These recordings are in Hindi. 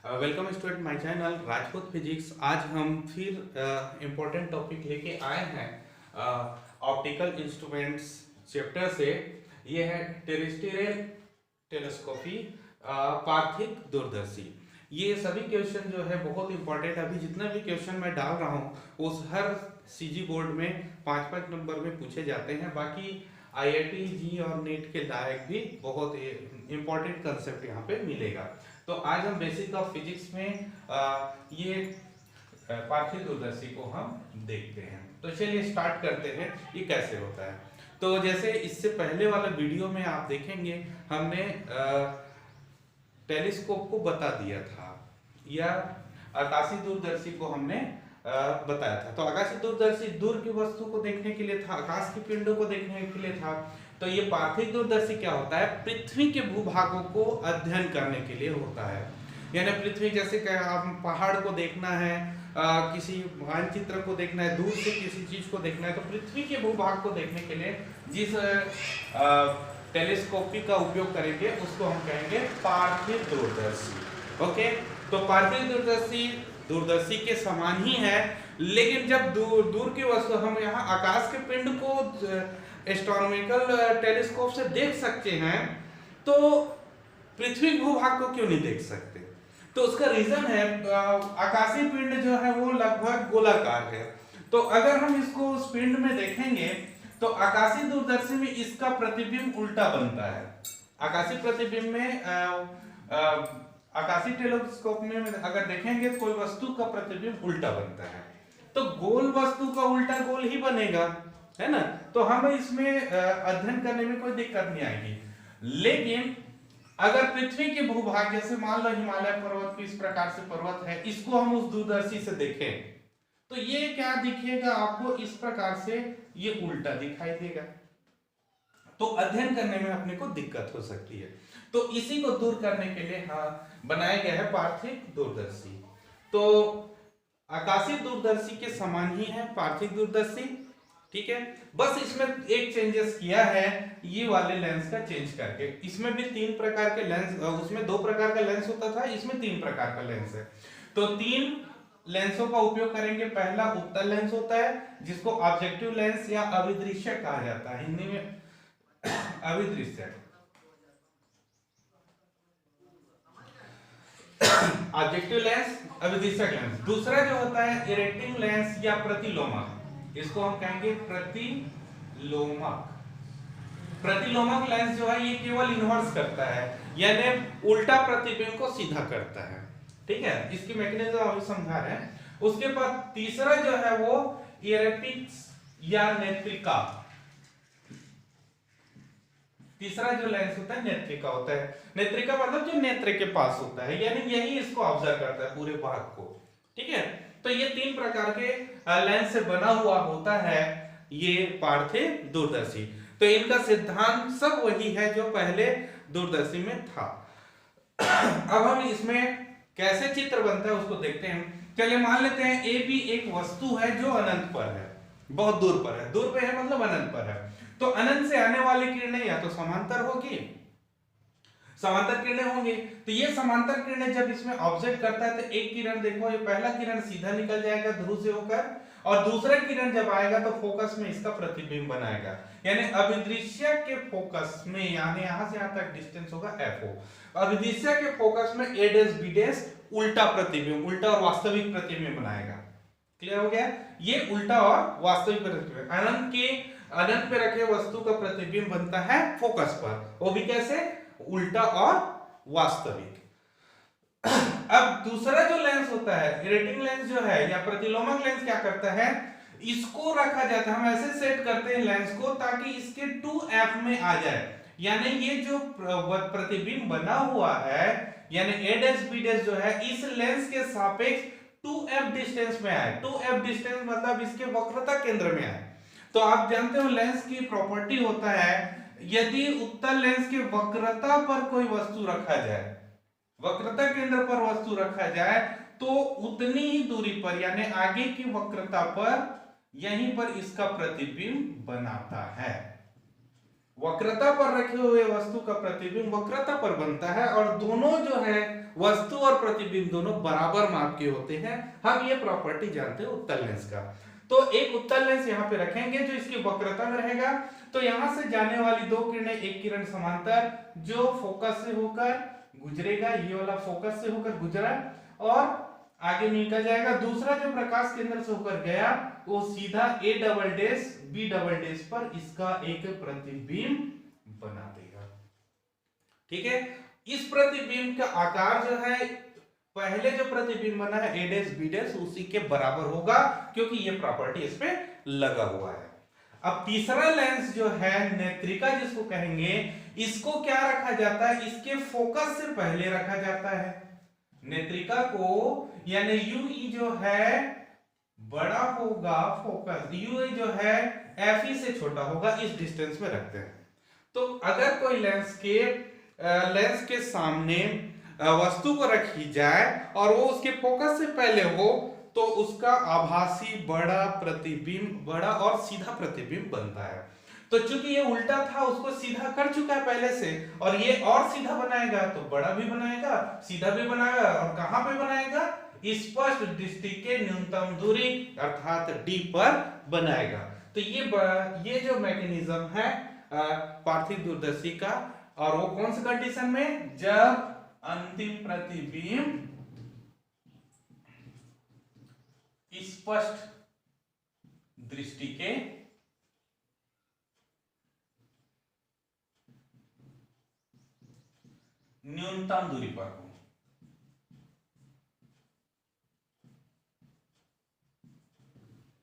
Welcome student my channel Rajput physics. आज हम फिर इम्पोर्टेंट टॉपिक लेके आए हैं ऑप्टिकल इंस्ट्रूमेंट्स चैप्टर से। ये है टेरेस्ट्रियल टेलीस्कोपी, पार्थिव दूरदर्शी। ये सभी क्वेश्चन जो है बहुत इंपॉर्टेंट। अभी जितना भी क्वेश्चन मैं डाल रहा हूँ उस हर सीजी बोर्ड में 5-5 नंबर में पूछे जाते हैं। बाकी आईआईटी जी और नेट के लायक भी बहुत इंपॉर्टेंट कंसेप्ट यहाँ पे मिलेगा। तो आज हम बेसिक ऑफ फिजिक्स में ये पार्थिव दूरदर्शी को हम देखते हैं। तो चलिए स्टार्ट करते हैं ये कैसे होता है। तो जैसे इससे पहले वाला वीडियो में आप देखेंगे हमने टेलीस्कोप को बता दिया था या आकाशीय दूरदर्शी को हमने बताया था। तो आकाशीय दूरदर्शी दूर की वस्तु को देखने के लिए था, आकाश की पिंडों को देखने के लिए था। तो ये पार्थिव दूरदर्शी क्या होता है? पृथ्वी के भूभागों को अध्ययन करने के लिए होता है। यानी पृथ्वी जैसे हम पहाड़ को देखना है, किसी मानचित्र को देखना है, दूर से किसी चीज को देखना है, तो पृथ्वी के भूभाग को देखने के लिए जिस टेलीस्कोपी का उपयोग करेंगे उसको हम कहेंगे पार्थिव दूरदर्शी। ओके, तो पार्थिव दूरदर्शी दूरदर्शी के समान ही है, लेकिन जब दूर की वस्तु हम यहाँ आकाश के पिंड को एस्ट्रोनॉमिकल टेलीस्कोप से देख सकते हैं, तो पृथ्वी भूभाग को क्यों नहीं देख सकते? तो उसका रीजन है आकाशीय पिंड जो है वो लगभग गोलाकार है। तो अगर हम इसको उस पिंड में देखेंगे तो आकाशीय दूरदर्शी में इसका प्रतिबिंब उल्टा बनता है। आकाशीय प्रतिबिंब में आकाशीय टेलीस्कोप में अगर देखेंगे कोई वस्तु का प्रतिबिंब उल्टा बनता है, तो गोल वस्तु का उल्टा गोल ही बनेगा, है ना। तो हमें इसमें अध्ययन करने में कोई दिक्कत नहीं आएगी। लेकिन अगर पृथ्वी के भूभाग जैसे मान लो हिमालय पर्वत की इस प्रकार से पर्वत है, इसको हम उस दूरदर्शी से देखें तो ये क्या दिखेगा आपको? इस प्रकार से ये उल्टा दिखाई देगा। तो अध्ययन करने में अपने को दिक्कत हो सकती है। तो इसी को दूर करने के लिए बनाया गया है पार्थिव दूरदर्शी। तो आकाशीय दूरदर्शी के समान ही है पार्थिव दूरदर्शी, ठीक है। बस इसमें एक चेंजेस किया है, ये वाले लेंस का चेंज करके। इसमें भी 3 प्रकार के लेंस, उसमें 2 प्रकार का लेंस होता था, इसमें 3 प्रकार का लेंस है। तो 3 लेंसों का उपयोग करेंगे। पहला उत्तल लेंस होता है जिसको ऑब्जेक्टिव लेंस या अभिदृश्य कहा जाता है, हिंदी में अभिदृश्य, ऑब्जेक्टिव लेंस, अभिदृश्य लेंस। दूसरा जो होता है इरेक्टिंग लेंस या प्रतिलोमक, इसको हम कहेंगे प्रतिलोमक। प्रतिलोमक लेंस जो है ये केवल इन्वर्स करता है, यानी उल्टा प्रतिबिंब को सीधा करता है, ठीक है। इसकी मैकेनिज्म अभी समझा रहे हैं। उसके बाद तीसरा जो है वो इरेक्टिक्स या नेत्रिका। तीसरा जो लेंस होता है नेत्रिका होता है। नेत्रिका मतलब जो नेत्र के पास होता है, यानी यही इसको ऑब्जर्व करता है पूरे भाग को, ठीक है। तो ये 3 प्रकार के लेंस से बना हुआ होता है ये पार्थिव दूरदर्शी। तो इनका सिद्धांत सब वही है जो पहले दूरदर्शी में था। अब हम इसमें कैसे चित्र बनता है उसको देखते हैं। चलिए मान लेते हैं ए बी एक वस्तु है जो अनंत पर है, बहुत दूर पर है। दूर पे है मतलब अनंत पर है। तो अनंत से आने वाली किरणें या तो समांतर होगी, समांतर किरणें होंगी। तो ये समांतर किरणें जब इसमें ऑब्जेक्ट करता है तो एक किरण देखो, ये पहला किरण सीधा निकल जाएगा ध्रुव से होकर, और दूसरा किरण जब आएगा तो फोकस में इसका प्रतिबिंब बनाएगा। यानी अभिदृश्य के फोकस में, यानी यहां से यहां तक डिस्टेंस होगा FO। अभिदृश्य के फोकस में A डैश B डैश उल्टा प्रतिबिंब, उल्टा और वास्तविक प्रतिबिंब बनाएगा। क्लियर हो गया? ये उल्टा और वास्तविक प्रतिबिंब अनंत पे रखे वस्तु का प्रतिबिंब बनता है फोकस पर, वो भी कैसे? उल्टा और वास्तविक। अब दूसरा जो लेंस होता है इरेक्टिंग लेंस जो है या प्रतिलोमक लेंस, क्या करता है? इसको रखा जाता है, हम ऐसे सेट करते हैं लेंस को ताकि इसके 2F में आ जाए। यानी ये जो प्रतिबिंब बना हुआ है, यानी A डैश B डैश जो है इस लेंस के सापेक्ष 2F डिस्टेंस में आए। 2F डिस्टेंस मतलब इसके वक्रता केंद्र में आए। तो आप जानते हो लेंस की प्रॉपर्टी होता है, यदि उत्तल लेंस के वक्रता पर कोई वस्तु रखा जाए, वक्रता केंद्र पर वस्तु रखा जाए, तो उतनी ही दूरी पर यानी आगे की वक्रता पर यहीं पर इसका प्रतिबिंब बनाता है। वक्रता पर रखे हुए वस्तु का प्रतिबिंब वक्रता पर बनता है, और दोनों जो है वस्तु और प्रतिबिंब दोनों बराबर माप के होते हैं। हम ये प्रॉपर्टी जानते हैं उत्तल लेंस का। तो एक उत्तल लेंस यहाँ पे रखेंगे जो इसकी वक्रता में रहेगा। तो यहां से जाने वाली दो किरणें, एक किरण समांतर जो फोकस से होकर गुजरेगा, ये वाला फोकस से होकर गुजरा और आगे निकल जाएगा। दूसरा जो प्रकाश केंद्र से होकर गया वो सीधा A double dash B double dash पर इसका एक प्रतिबिंब बना देगा। ठीक है, इस प्रतिबिंब का आकार जो है पहले जो प्रतिबिंब बना है A डैश B डैश उसी के बराबर होगा, क्योंकि ये प्रॉपर्टी इस पे लगा हुआ है। अब तीसरा लेंस जो है नेत्रिका जिसको कहेंगे, इसको क्या रखा जाता है, इसके फोकस से पहले रखा जाता है। नेत्रिका को यानी UE जो है बड़ा होगा, फोकस UE जो है FE से छोटा होगा, इस डिस्टेंस में रखते हैं। तो अगर कोई लेंस के सामने वस्तु को रखी जाए और वो उसके फोकस से पहले हो तो उसका आभासी बड़ा प्रतिबिंब, बड़ा और सीधा प्रतिबिंब बनता है। तो चूंकि ये उल्टा था, उसको सीधा कर चुका है पहले से, और ये और सीधा बनाएगा तो बड़ा भी बनाएगा, सीधा भी बनाएगा, और कहां पे बनाएगा, स्पष्ट दृष्टि के न्यूनतम दूरी अर्थात D पर बनाएगा। तो ये जो मैकेनिज्म है पार्थिव दूरदर्शी का, और वो कौन सी कंडीशन में, जब अंतिम प्रतिबिंब स्पष्ट दृष्टि के न्यूनतम दूरी पर हो।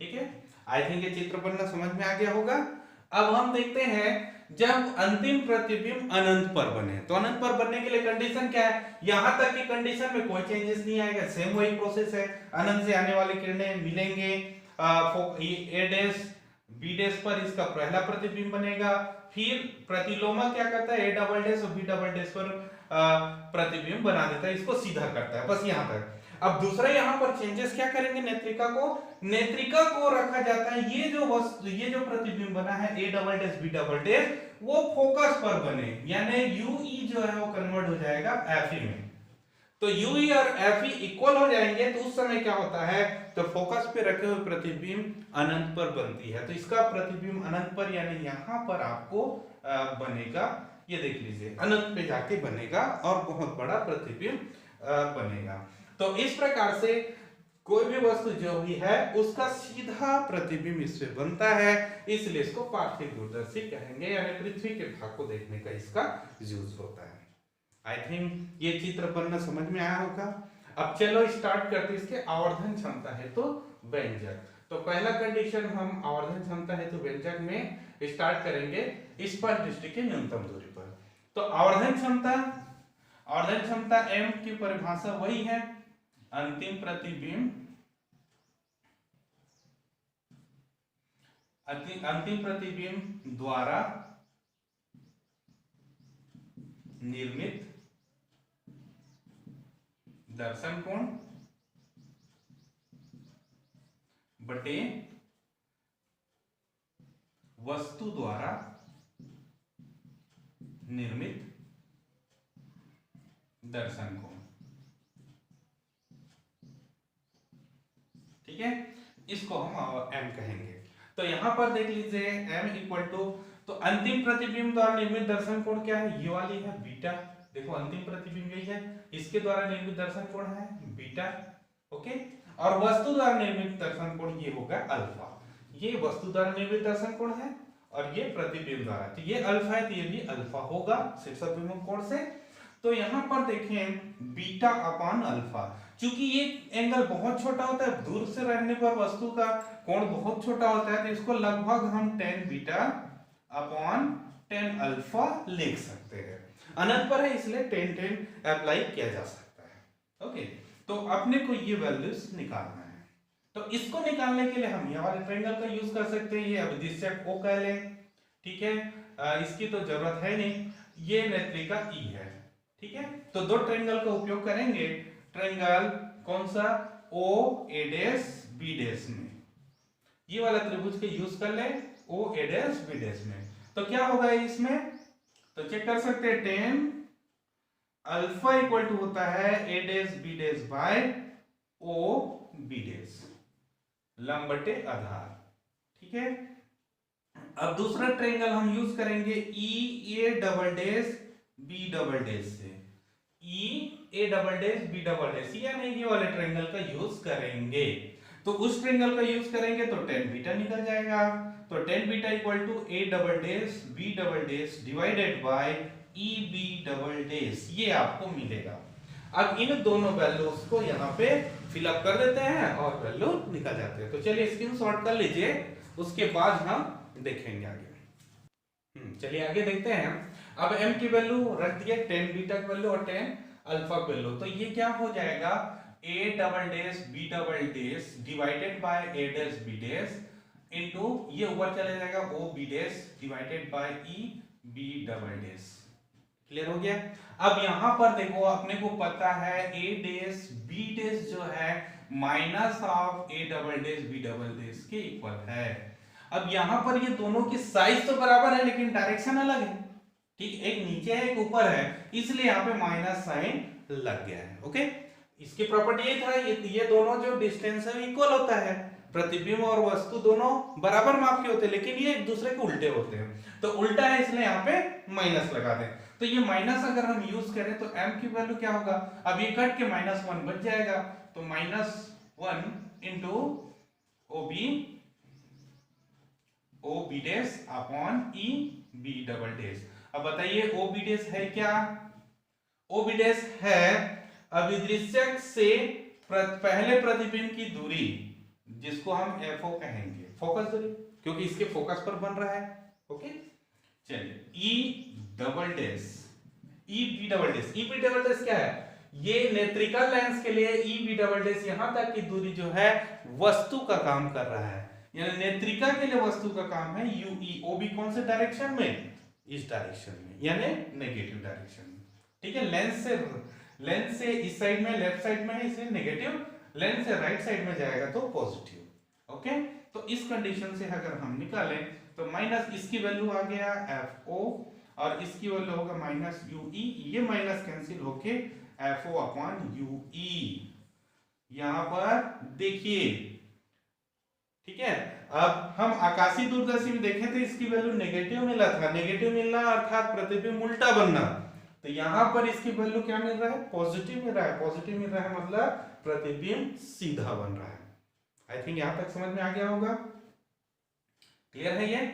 ठीक है, आई थिंक ये चित्र बनना समझ में आ गया होगा। अब हम देखते हैं जब अंतिम प्रतिबिंब अनंत पर बने, तो अनंत पर बनने के लिए कंडीशन क्या है, यहां तक की कंडीशन में कोई चेंजेस नहीं आएगा, सेम वही प्रोसेस है। अनंत से आने वाली किरणें मिलेंगे, A डैश B डैश पर इसका पहला प्रतिबिंब बनेगा, फिर प्रतिलोमा क्या करता है, A डबल डैश और B डबल डैश पर प्रतिबिंब बना देता है, इसको सीधा करता है, बस यहां तक। अब दूसरा यहां पर चेंजेस क्या करेंगे, नेत्रिका को रखा जाता है, ये जो प्रतिबिंब बना है A double dash B double dash वो फोकस पर बने, यानी UE जो है वो कन्वर्ट हो जाएगा FE में। तो UE और FE इक्वल हो जाएंगे तो उस समय क्या होता है, तो फोकस पे रखे हुए प्रतिबिंब अनंत पर बनती है। तो इसका प्रतिबिंब अनंत पर यानी यहां पर आपको बनेगा, ये देख लीजिए अनंत पे जाके बनेगा और बहुत बड़ा प्रतिबिंब बनेगा। तो इस प्रकार से कोई भी वस्तु जो भी है उसका सीधा प्रतिबिंब इससे बनता है, इसलिए इसको पार्थिव दूरदर्शी कहेंगे, यानी पृथ्वी के भाग को देखने का इसका यूज होता है। आई थिंक ये चित्र बनना समझ में आया होगा। अब चलो स्टार्ट करते हैं इसके आवर्धन क्षमता है तो व्यंजक। तो पहला कंडीशन हम आवर्धन क्षमता है तो व्यंजक में स्टार्ट करेंगे स्पष्ट दृष्टि के न्यूनतम दूरी पर। तो आवर्धन क्षमता M की परिभाषा वही है, अंतिम प्रतिबिंब द्वारा निर्मित दर्शन कोण बटे वस्तु द्वारा निर्मित दर्शन कोण। ठीक है, इसको हम M कहेंगे। तो यहां पर देख लीजिए M इक्वल टू, तो अंतिम प्रतिबिंब द्वारा निर्मित दर्शन कोण क्या है, ये वाली है बीटा। देखो अंतिम प्रतिबिंब यही है, इसके द्वारा निर्मित दर्शन कोण है बीटा। ओके, और वस्तु द्वारा निर्मित दर्शन कोण ये होगा अल्फा। ये वस्तु द्वारा निर्मित दर्शन कोण है और ये प्रतिबिंब द्वारा, तो ये अल्फा है तो ये भी अल्फा होगा शीर्षक विमुख कोण से। तो यहां पर देखें बीटा अपान अल्फा, क्योंकि ये एंगल बहुत छोटा होता है, दूर से रहने पर वस्तु का कोण बहुत छोटा होता है, तो इसको लगभग हम tan beta upon tan alpha लिख सकते हैं। अनंत पर है इसलिए tan अप्लाई किया जा सकता है। ओके, तो अपने को ये वैल्यूज निकालना है, तो इसको निकालने के लिए हम ये वाले ट्रायंगल का यूज कर सकते हैं, ये अभिदिशक O कह लें। ठीक है, इसकी तो जरूरत है नहीं, ये नेत्रिका E है। ठीक है, तो दो ट्रायंगल का उपयोग करेंगे, ट्रायंगल कौन सा, O A dash B dash में, ये वाला त्रिभुज के यूज कर ले O A dash B dash में। तो क्या होगा इसमें, तो चेक कर सकते हैं tan अल्फा इक्वल टू होता है A dash B dash by O B dash, लंब बटे आधार। ठीक है, अब दूसरा ट्रायंगल हम यूज करेंगे E A double dash B double dash से, E A double dash B double dash, यानी ये वाले ट्रायंगल का यूज करेंगे। तो उस ट्रायंगल का यूज करेंगे तो tan बीटा निकल जाएगा। तो tan beta equal to A double dash B double dash divided by E B double dash, ये आपको मिलेगा। अब इन दोनों वैल्यूज को यहाँ पे फिलअप कर देते हैं और वैल्यू निकल जाते हैं। तो चलिए स्क्रीनशॉट कर लीजिए, उसके बाद हम देखेंगे आगे। चलिए आगे देखते हैं। अब m की वैल्यू रख दिए, tan बीटा की वैल्यू और tan अल्फा की वैल्यू, तो ये क्या हो जाएगा a double dash b double dash divided bye a dash b dash into ये ऊपर चले जाएगा o b dash divided bye e b double dash. Clear हो गया। अब यहां पर देखो, अपने को पता है a डैश b डैश जो है minus of a double dash b double dash के इक्वल है। अब यहां पर ये दोनों की साइज तो बराबर है लेकिन डायरेक्शन अलग है। ठीक, एक नीचे है एक ऊपर है, इसलिए यहाँ पे माइनस साइन लग गया है। ओके, इसकी प्रॉपर्टी ये था, ये दोनों जो डिस्टेंस है इक्वल होता है, प्रतिबिंब और वस्तु दोनों बराबर माप के होते हैं, लेकिन ये एक दूसरे के उल्टे होते हैं। तो उल्टा है इसलिए यहाँ पे माइनस लगा दें। तो ये माइनस अगर हम यूज करें तो m की वैल्यू क्या होगा, अब ये कट के -1 बच जाएगा, तो -1 into O B dash upon E B double dash. अब बताइए ओ बी डैश है क्या, ओ बी डैश है अभिदृश्यक से पहले प्रतिबिंब की दूरी, जिसको हम FO कहेंगे, फोकस दूरी, क्योंकि इसके फोकस पर बन रहा है। ओके, चलिए E double dash E B double dash, E B double dash क्या है, ये नेत्रिका लेंस के लिए ई बी डबल डैश यहां तक की दूरी जो है वस्तु का काम कर रहा है, यानी नेत्रिका के लिए वस्तु का काम है यूई। ओ बी कौन से डायरेक्शन में, इस डायरेक्शन में, यानी नेगेटिव डायरेक्शन में। ठीक है, लेंस से इस साइड में लेफ्ट साइड में है इसलिए नेगेटिव, लेंस से राइट साइड में जाएगा तो पॉजिटिव। ओके, तो इस कंडीशन से अगर हम निकालें तो माइनस इसकी वैल्यू आ गया FO और इसकी वैल्यू होगा माइनस UE, ये माइनस कैंसिल होके FO अपॉन UE यहां पर देखिए। ठीक है, अब हम आकाशीय दूरदर्शी में देखें तो इसकी वैल्यू नेगेटिव मिला था, नेगेटिव मिलना अर्थात प्रतिबिंब उल्टा बनना, तो यहां पर इसकी वैल्यू क्या मिल रहा है, पॉजिटिव मिल रहा है। पॉजिटिव मिल रहा है मतलब प्रतिबिंब सीधा बन रहा है। आई थिंक यहां तक समझ में आ गया होगा, क्लियर है ये।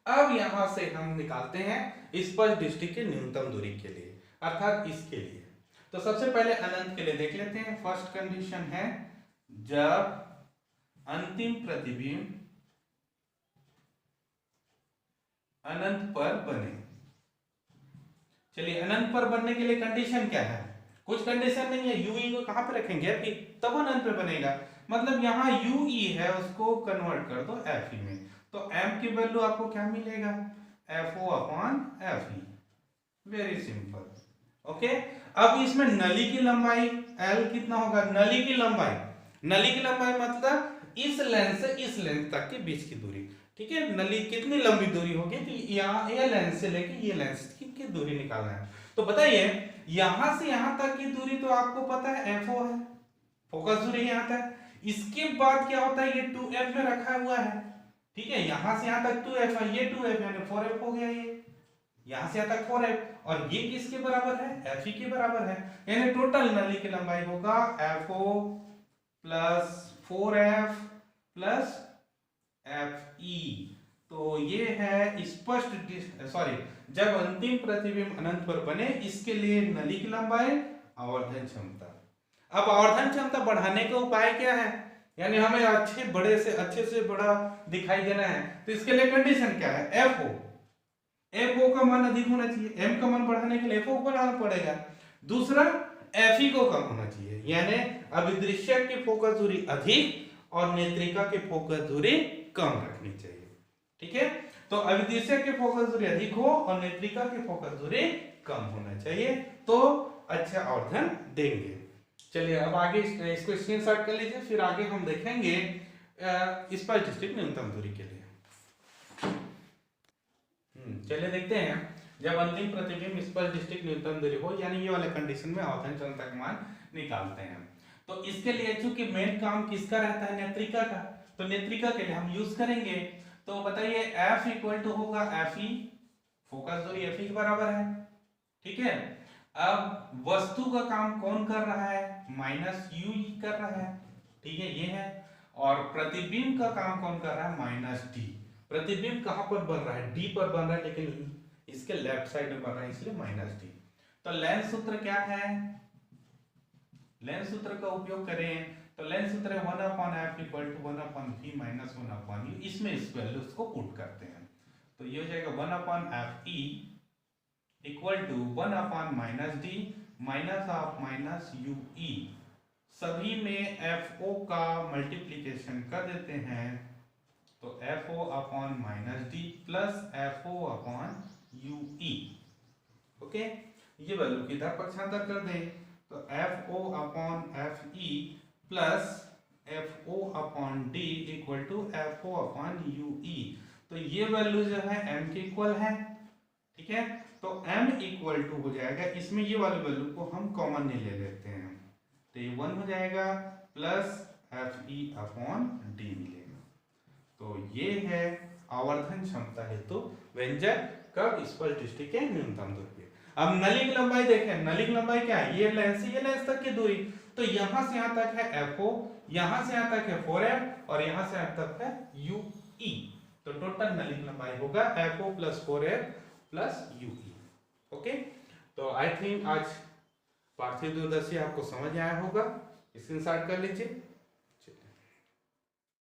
अब यहां से हम निकालते हैं स्पर्श दृष्टि के न्यूनतम दूरी के लिए, अर्थात इसके लिए। तो सबसे पहले अनंत के लिए देख लेते हैं। फर्स्ट कंडीशन है जब अंतिम प्रतिबिंब अनंत पर बने। चलिए, अनंत पर बनने के लिए कंडीशन क्या है, कुछ कंडीशन नहीं है, UE को कहां पे रखेंगे FE, तब अनंत पे बनेगा। मतलब यहां UE है उसको कन्वर्ट कर दो FE में, तो m की वैल्यू आपको क्या मिलेगा, FO upon FE, very simple. Okay, अब इसमें नली की लंबाई L कितना होगा, नली की लंबाई मतलब इस लेंस से इस लेंस तक के बीच की दूरी। ठीक है, नली कितनी लंबी दूरी होगी, तो यहाँ ये लेंस से लेके ये लेंस की दूरी निकालना है। तो बताइए यहां से यहां तक की दूरी तो आपको पता है FO है, फोकस दूरी यहां तक। इसके बाद क्या होता है, ये 2F में रखा हुआ है। ठीक है, यहां से यहां तक 2F है, ये 2F यानी 4F हो गया, ये यहां से यहां तक 4F, और ये किसके बराबर है, FE के बराबर है, यानी टोटल नली की लंबाई होगा FO plus 4F plus FE। तो ये है जब अंतिम प्रतिबिंब अनंत पर बने, इसके लिए नली की लंबाई, आवर्धन क्षमता। अब आवर्धन क्षमता बढ़ाने का उपाय क्या है, यानी हमें अच्छे से बड़ा दिखाई देना है, तो इसके लिए कंडीशन क्या है, FO का मान अधिक होना चाहिए, m का मान बढ़ाने के लिए FO को बढ़ाना पड़ेगा। दूसरा FE को कम होना चाहिए, यानी अभिदृश्यक की फोकस दूरी अधिक और नेत्रिका की फोकस दूरी कम रखनी चाहिए। ठीक है, तो अभिदृश्यक की फोकस दूरी अधिक हो और नेत्रिका की फोकस दूरी कम होना चाहिए, तो अच्छा आवर्धन देंगे। चलिए अब आगे इसको स्क्रीनशॉट कर लीजिए, फिर आगे हम देखेंगे स्पर्श दृष्टि न्यूनतम दूरी के लिए। चलिए देखते हैं। जब अंतिम प्रतिबिंब स्पष्ट दृष्टिक न्यूनतम दूरी हो, यानी ये वाले कंडीशन में अवधान क्षमता का मान निकालते हैं। तो इसके लिए चूंकि मेन काम किसका रहता है, नेत्रिका का, तो नेत्रिका के लिए हम यूज करेंगे। तो बताइए F इक्वल टू होगा Fe, फोकस दूरी Fe के बराबर है, ठीक है। अब वस्तु का काम कौन कर रहा है, माइनस यू कर रहा है, ठीक है, ये है। और प्रतिबिंब का काम कौन कर रहा है, माइनस डी। प्रतिबिंब कहां पर बन रहा है, डी पर बन रहा है, लेकिन इसके लेफ्ट साइड में बन रहा है, इसलिए माइनस डी। तो लेंस सूत्र क्या है, लेंस सूत्र का उपयोग करें तो लेंस सूत्र है 1/f equal to 1/v minus 1/u। इसमें इस वैल्यूज को पुट करते हैं, तो ये हो जाएगा 1/fe equal to 1 minus D minus of minus ue। सभी में FO का मल्टीप्लीकेशन कर देते हैं, तो FO upon minus D plus FO upon ue। Okay, ये वैल्यू की इधर पक्षांतर कर दें, तो FO upon FE plus FO upon D equal to FO upon ue। तो ये वैल्यू जो है m के इक्वल है, ठीक है। तो m इक्वल टू हो जाएगा, इसमें ये वाली वैल्यू को हम कॉमन नहीं ले लेते हैं, तो ये 1 हो जाएगा प्लस Fe अपॉन D मिलेगा। तो ये है आवर्धन क्षमता हेतु व्यंजक कब, स्पष्ट दृष्टि के न्यूनतम दूरी। अब नली की लंबाई देखें, नली की लंबाई क्या है, ये लेंस से ये लेंस तक की दूरी, तो यहां से यहां तक है FO, यहां से यहां तक है 4f और यहां से यहां तक है UE। तो टोटल नली की लंबाई होगा FO plus 4f plus UE। Okay, तो आई थिंक आज पार्थिव दूरदर्शी आपको समझ आया होगा, स्क्रीनशॉट कर लीजिए।